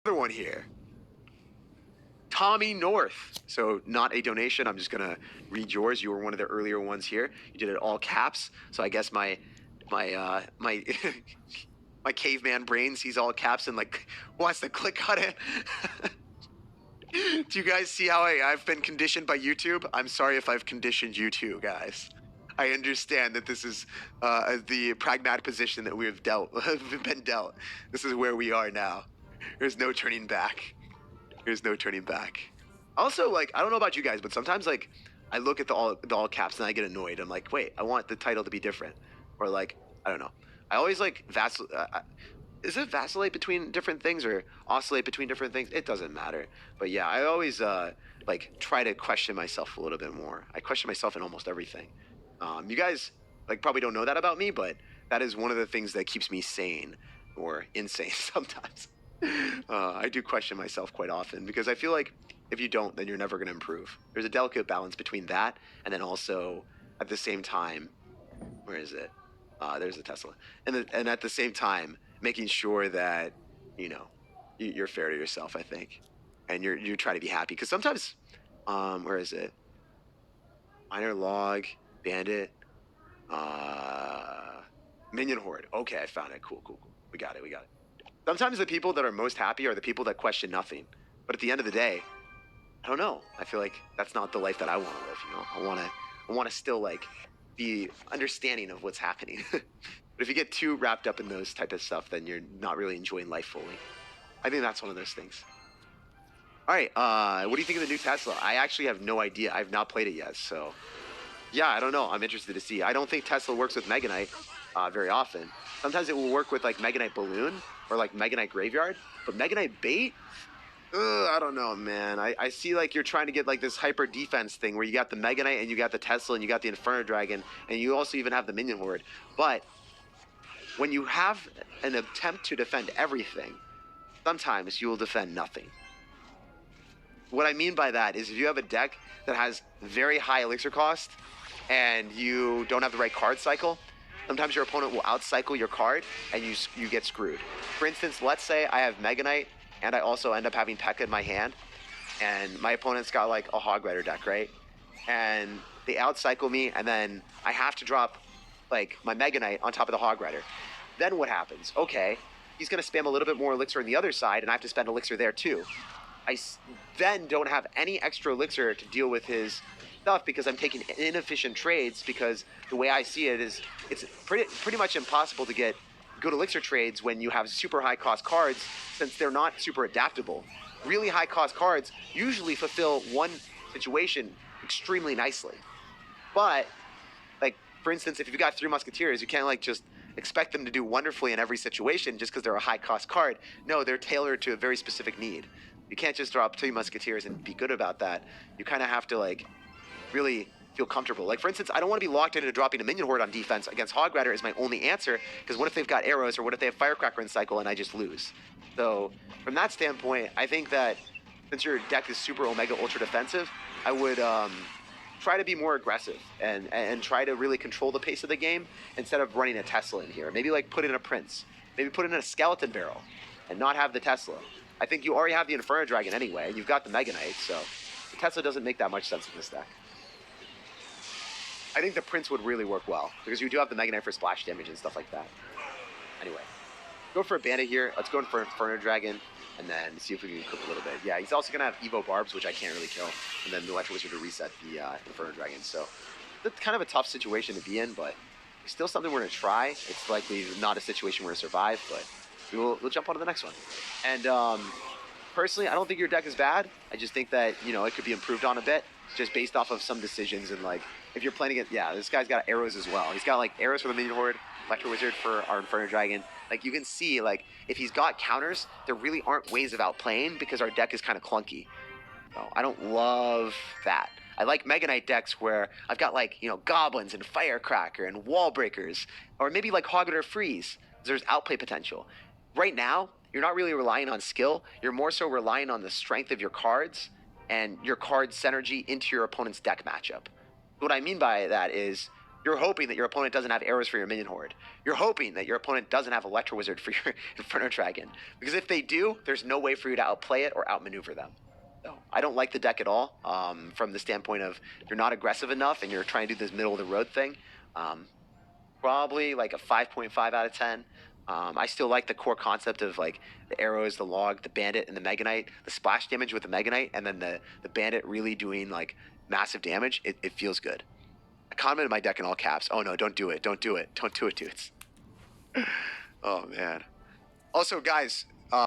Another one here. Tommy North. So not a donation. I'm just gonna read yours. You were one of the earlier ones here. You did it all caps. So I guess my my caveman brain sees all caps and like wants to click on it. Do you guys see how I've been conditioned by YouTube? I'm sorry if I've conditioned you too, guys. I understand that this is the pragmatic position that we have been dealt. This is where we are now. There's no turning back. There's no turning back. Also, like, I don't know about you guys, but sometimes, like, I look at the all caps and I get annoyed. I'm like, wait, I want the title to be different. Or, like, I don't know. I always, like, is it vacillate between different things or oscillate between different things? It doesn't matter. But, yeah, I always, like, try to question myself a little bit more. I question myself in almost everything. You guys, like, probably don't know that about me, but that is one of the things that keeps me sane or insane sometimes. I do question myself quite often because I feel like if you don't, then you're never going to improve. There's a delicate balance between that and then also at the same time, where is it? There's the Tesla. And at the same time, making sure that, you know, you're fair to yourself, I think. And you try to be happy. Because sometimes, where is it? Minor Log, Bandit, Minion Horde. Okay, I found it. Cool. We got it. Sometimes the people that are most happy are the people that question nothing. But at the end of the day, I don't know. I feel like that's not the life that I want to live, you know? I want to still, like, be understanding of what's happening. But if you get too wrapped up in those type of stuff, then you're not really enjoying life fully. I think that's one of those things. All right, what do you think of the new Tesla? I actually have no idea. I've not played it yet, so... Yeah, I don't know. I'm interested to see. I don't think Tesla works with Meganite very often. Sometimes it will work with, like, Meganite Balloon or, like, Meganite Graveyard. But Meganite Bait? I don't know, man. I see, like, you're trying to get, like, this hyper defense thing where you got the Meganite and you got the Tesla and you got the Inferno Dragon and you also even have the Minion Horde. But when you have an attempt to defend everything, sometimes you will defend nothing. What I mean by that is if you have a deck that has very high elixir cost and you don't have the right card cycle, sometimes your opponent will outcycle your card and you get screwed. For instance, let's say I have Meganite and I also end up having P.E.K.K.A in my hand and my opponent's got like a Hog Rider deck, right? And they outcycle me and then I have to drop like my Meganite on top of the Hog Rider. Then what happens? Okay, he's going to spam a little bit more elixir on the other side and I have to spend elixir there too. I then don't have any extra elixir to deal with his stuff because I'm taking inefficient trades because the way I see it is it's pretty much impossible to get good elixir trades when you have super high cost cards since they're not super adaptable. Really high cost cards usually fulfill one situation extremely nicely. But, like, for instance, if you've got 3 Musketeers, you can't, like, just expect them to do wonderfully in every situation just because they're a high cost card. No, they're tailored to a very specific need. You can't just drop 2 Musketeers and be good about that. You kind of have to, like, really feel comfortable. Like, for instance, I don't want to be locked into dropping a Minion Horde on defense against Hog Rider is my only answer, because what if they've got arrows, or what if they have Firecracker in cycle and I just lose? So, from that standpoint, I think that since your deck is super Omega Ultra defensive, I would try to be more aggressive and try to really control the pace of the game instead of running a Tesla in here. Maybe, like, put in a Prince. Maybe put in a Skeleton Barrel and not have the Tesla. I think you already have the Inferno Dragon anyway, and you've got the Meganite, so the Tesla doesn't make that much sense in this deck. I think the Prince would really work well, because you do have the Meganite for splash damage and stuff like that. Anyway, go for a Bandit here. Let's go in for Inferno Dragon, and then see if we can cook a little bit. Yeah, he's also going to have Evo Barbs, which I can't really kill, and then the Electro Wizard to reset the Inferno Dragon. So it's kind of a tough situation to be in, but it's still something we're going to try. It's likely not a situation we're going to survive, but we'll jump on to the next one. And personally, I don't think your deck is bad. I just think that, you know, it could be improved on a bit, just based off of some decisions. And, like, if you're playing it, yeah, this guy's got arrows as well. He's got, like, arrows for the Minion Horde, Electro Wizard for our Inferno Dragon. Like, you can see, like, if he's got counters, there really aren't ways of outplaying because our deck is kind of clunky. So I don't love that. I like Meganite decks where I've got, like, you know, Goblins and Firecracker and Wall Breakers, or maybe, like, Hog Rider Freeze. There's outplay potential. Right now, you're not really relying on skill. You're more so relying on the strength of your cards and your card synergy into your opponent's deck matchup. What I mean by that is You're hoping that your opponent doesn't have arrows for your minion horde. You're hoping that your opponent doesn't have Electro Wizard for your Inferno Dragon. Because if they do, there's no way for you to outplay it or outmaneuver them. So I don't like the deck at all from the standpoint of you're not aggressive enough and you're trying to do this middle of the road thing. Probably like a 5.5 out of 10. I still like the core concept of like the arrows, the log, the bandit, and the Mega Knight, the splash damage with the Mega Knight, and then the bandit really doing like massive damage. It feels good. I commented my deck in all caps. Oh no, don't do it. Don't do it. Don't do it, dudes. Oh man. Also, guys,